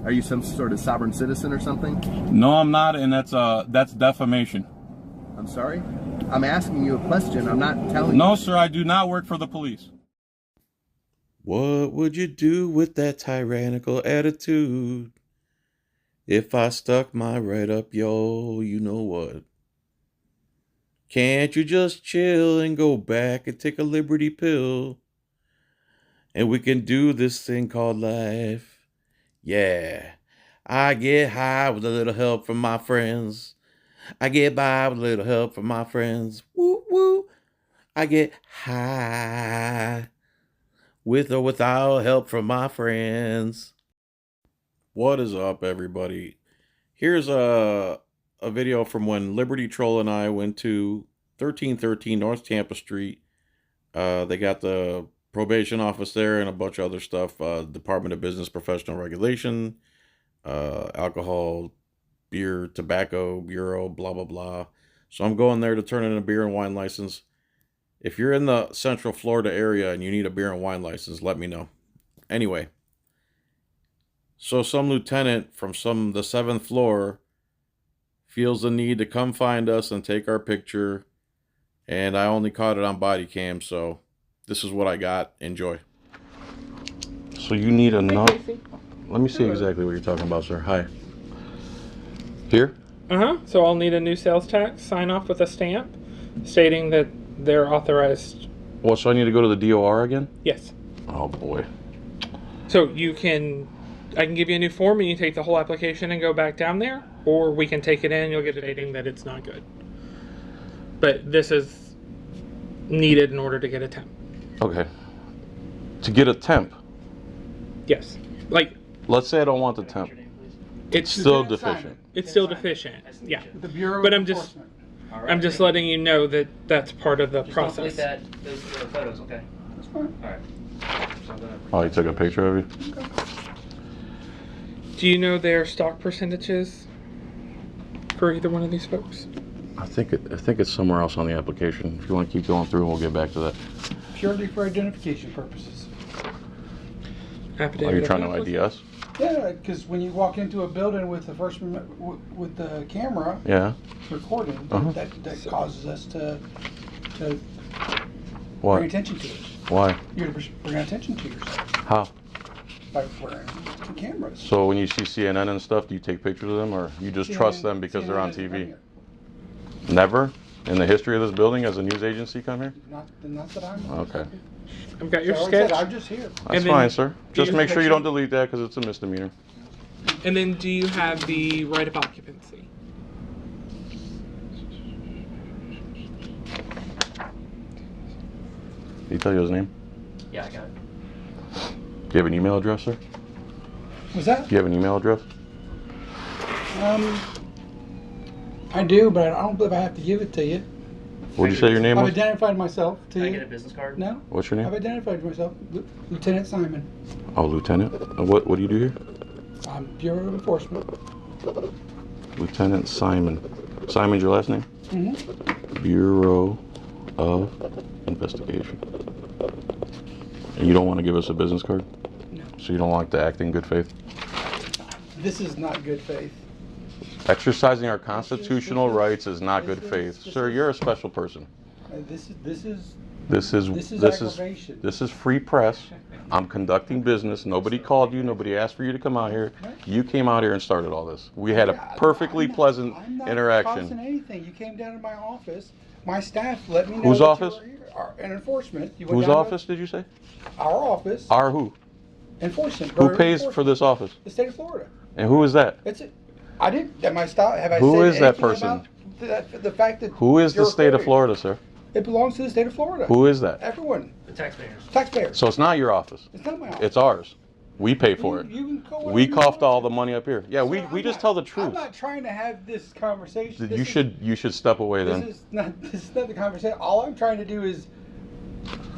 Are you some sort of sovereign citizen or something? No, I'm not, and that's defamation. I'm sorry? I'm asking you a question. I'm not telling you. No, sir, I do not work for the police. What would you do with that tyrannical attitude? If I stuck my right up yo, you know what? Can't you just chill and go back and take a liberty pill? And we can do this thing called life. Yeah, I get high with a little help from my friends. I get by with a little help from my friends. Woo woo. I get high with or without help from my friends. What is up, everybody? Here's a video from when Liberty Troll and I went to 1313 North Tampa Street. They got the probation office there and a bunch of other stuff. Department of Business Professional Regulation, alcohol, beer, tobacco bureau, blah, blah, blah. So I'm going there to turn in a beer and wine license. If you're in the Central Florida area and you need a beer and wine license, let me know. Anyway, so some lieutenant from the 7th floor feels the need to come find us and take our picture. And I only caught it on body cam, so this is what I got. Enjoy. So you need a nut. Let me see exactly what you're talking about, sir. Hi. Here? So I'll need a new sales tax sign off with a stamp stating that they're authorized. Well, so I need to go to the DOR again? Yes. Oh, boy. So I can give you a new form and you take the whole application and go back down there, or we can take it in and you'll get it stating that it's not good. But this is needed in order to get a temp. Okay. To get a temp? Yes. Let's say I don't want the temp. It's still deficient. It's still deficient. Yeah. The Bureau But of I'm just Enforcement. I'm just letting you know that that's part of the Just process. don't delete those photos, okay? That's fine. All right. So I'm gonna- Oh, you took a picture of you? Do you know their stock percentages for either one of these folks? I think it's somewhere else on the application. If you want to keep going through, we'll get back to that. Purely for identification purposes. Affidavit Are you of trying to health? ID us? Yeah, because when you walk into a building with the with the camera Yeah. recording, Uh-huh. that causes us to bring What? attention to it. Why? You're to bring attention to yourself How? by wearing the cameras. So when you see CNN and stuff, do you take pictures of them, or you just trust them because they're on CNN doesn't come TV? here. Never in the history of this building has a news agency come here? Not that I'm. Okay. I've got your So like I said, sketch. I'm just here. That's And then- fine, sir. Just you- make sure you don't delete that because it's a misdemeanor. And then do you have the right of occupancy? Did he tell you his name? Yeah, I got it. Do you have an email address, sir? Was that? Do you have an email address? I do, but I don't believe I have to give it to you. What did you say your name I've was? identified myself to Can I you. get a business card? No, What's your I've name? identified myself, Lieutenant Simon. Oh, Lieutenant. What do you do here? I'm Bureau of Enforcement. Lieutenant Simon. Simon's your last name? Mm-hmm. Bureau of Investigation. And you don't want to give us a business card? No. So you don't like to act in good faith? This is not good faith. Exercising our constitutional this is- rights is not good this faith. is- Sir, you're a special person. This is This is aggravation. this is free press. I'm conducting business. Nobody called you. Nobody asked for you to come out here. You came out here and started all this. We had a perfectly pleasant I'm not interaction. causing anything. You came down to my office. My staff let me know. Whose that office? You were here. An enforcement. You went Whose down to office did you say? Our office. Our who? Enforcement. Who Bureau of pays for Enforcement. this office? The state of Florida. And who is that? That's it. I didn't. Am I stop? Have I Who said is that anything person? about the fact that Who is the you're state of recording? Florida, sir? It belongs to the state of Florida. Who is that? Everyone. The taxpayers. Taxpayers. So it's not your office. It's not my office. It's ours. We pay for it. You can call whatever We you coughed want all to. the money up here. Yeah, Sir, we I'm just not- tell the I'm truth. not trying to have this conversation. You should step away then. This is not the conversation. All I'm trying to do is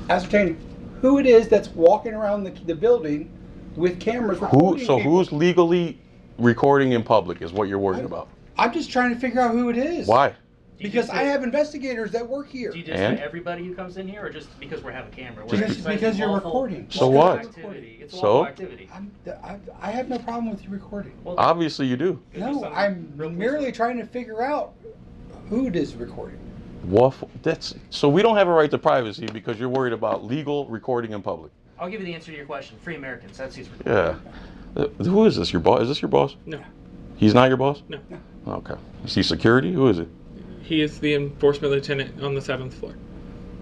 ascertain who it is that's walking around the building with cameras recording people. Who's legally recording in public is what you're worried about. I'm just trying to figure out who it is. Why? Do you Because just I say- have investigators that work here. Do you just And? say everybody who comes in here, or just because we're having a camera? Because you're recording. So what? Activity. It's So? lawful activity. I have no problem with you recording. Well, Obviously you do. No, I'm merely trying to figure out who is recording. That's so we don't have a right to privacy because you're worried about legal recording in public. I'll give you the answer to your question. Free Americans. That's who's recording. Yeah. Who is this? Your boss? Is this your boss? No. He's not your boss? No. Okay. Is he security? Who is it? He is the enforcement lieutenant on the 7th floor.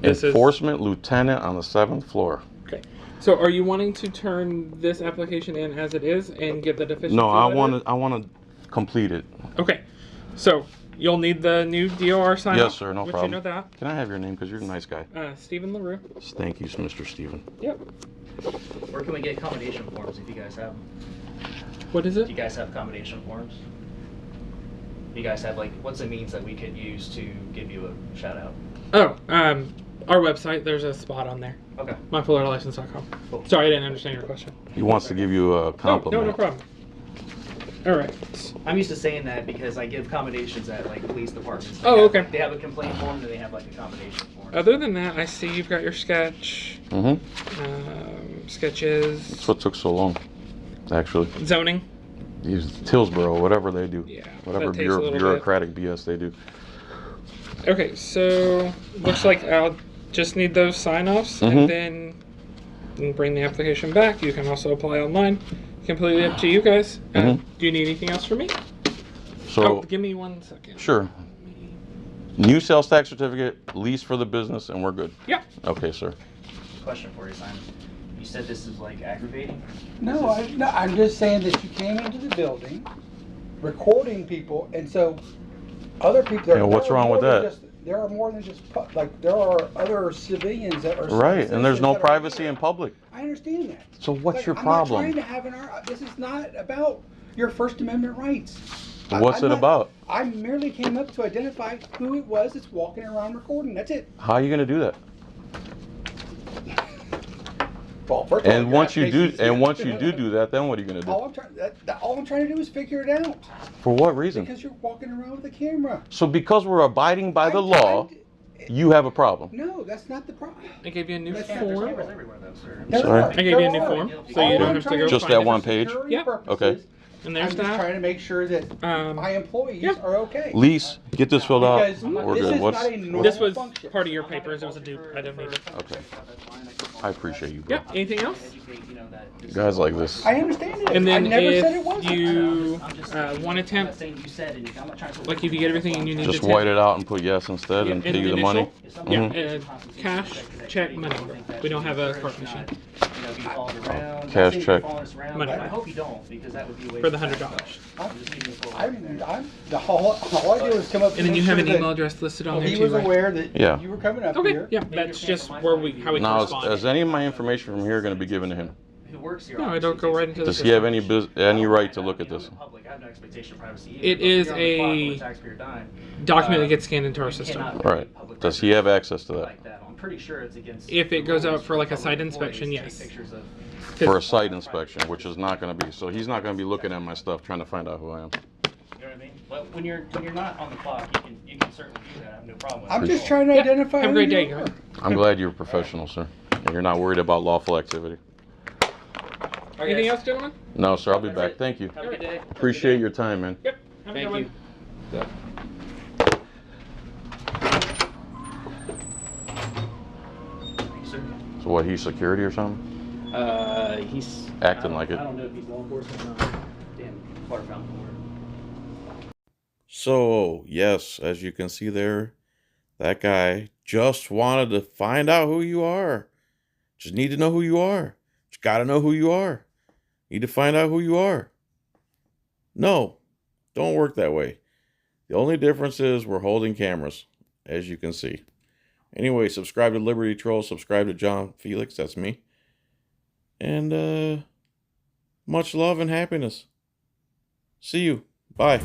This Enforcement lieutenant on the 7th floor. Okay. So are you wanting to turn this application in as it is and get the deficiency No, I letter? want to complete it. Okay. So you'll need the new DOR sign Yes, off, sir. No which problem. you know that. Can I have your name? Because you're a nice guy. Stephen LaRue. Thank you, Mr. Steven. Yep. Where can we get accommodation forms if you guys have them? What is Do it? you guys have accommodation forms? You guys have, like, what's the means that we could use to give you a shout out? Oh, our website, there's a spot on there. Okay. myfullerlicense.com. Cool. Sorry, I didn't understand your question. He wants to give you a compliment. No problem. All right. I'm used to saying that because I give accommodations at, like, police departments. They Oh, have- okay. They have a complaint form, and they have, like, accommodation form. Other than that, I see you've got your sketch, Mm-hmm. sketches, That's what took so long, actually. zoning. Use Tillsboro, whatever they do. Yeah, Whatever that takes a little bit. bureaucratic BS they do. Okay, so looks like I'll just need those sign-offs, Mhm. and then you can bring the application back. You can also apply online. Completely up to you guys. Mhm. Do you need anything else from me? So, Oh, give me 1 second. sure. New sales tax certificate, lease for the business, and we're good. Yeah. Okay, sir. Question for you, Simon. You said this is, like, aggravating? No, I'm just saying that you came into the building, recording people, and so other people. Yeah, what's there are wrong with more than that? there are more than just like there are other civilians that are Right, and there's no citizens that are privacy here. in public. I understand that. So what's Like, your I'm problem? not trying to have this is not about your First Amendment rights. What's I'm it not- about? I merely came up to identify who it was that's walking around recording. That's it. How are you going to do that? Well, first of all, And your once you do, application's here. and once you do that, then what are you going to all do? I'm trying all I'm trying to do is figure it out For what reason? because you're walking around with a camera. So because we're abiding by the I'm- law, you have a problem. No, that's not the problem. I gave you a new That's Yeah, there's form. cameras everywhere, though, sir. There Sorry? are. I gave you a new There are. form, so All you I'm don't have to trying go Just find that it. one page? Security Yep. purposes, Okay. And there's I'm just that. trying to make sure that my employees yeah. are okay. Lease, get this filled out. Because We're this good. is What's, not a normal This was function. part of your papers. It was a dupe. I don't need it. Okay. I appreciate you, bro. Yep. Anything else? Guys like this. I understand it. And then I never said it if wasn't. you one attempt, like if you get everything and you need Just to white it out and put yes instead and Yeah, pay you the money. Yeah, Mhm. cash, check, money order. We don't have a card machine. Cash check. Money. I hope you don't, because that would be a waste For the of time. $100. I'm just giving you full- All I do is come up And then you have an email address listed on there He too, was right? aware that Yeah. you were coming up Okay, here. yeah, that's just where how we Now, correspond. is any of my information from here going to be given to him? Who works here? No, I don't go right into the Does he have system. any right to look at this? Public, I have no expectation of privacy either, It but if is you're on the clock a on the taxpayer dime, Document that gets scanned into our you system. cannot Right. read public Does he records have access to that? like that. I'm pretty sure it's against. If it the goes out rules for, like, a public site employees inspection, to take yes. pictures of- For a site inspection, which is not going to be. So he's not going to be looking at my stuff trying to find out who I am. You know what I mean? But when you're not on the clock, you can certainly do that. I have no problem with it. I'm just trying to Yeah, identify. have a who great you day, are. guys. I'm glad you're a professional, sir. And you're not worried about lawful activity. Anything else, gentlemen? No, sir. I'll be That's back. it. Thank you. Have a good day. Appreciate your time, man. Yep. Have a Thank good you. one. Sir. So what? He's security or something? He's Acting like it. I don't know if he's law enforcement or not. Damn, water fountain word. So, yes, as you can see there, that guy just wanted to find out who you are. Just need to know who you are. Just got to know who you are. Need to find out who you are. No, don't work that way. The only difference is we're holding cameras, as you can see. Anyway, subscribe to Liberty Troll. Subscribe to John Felix. That's me. And much love and happiness. See you. Bye.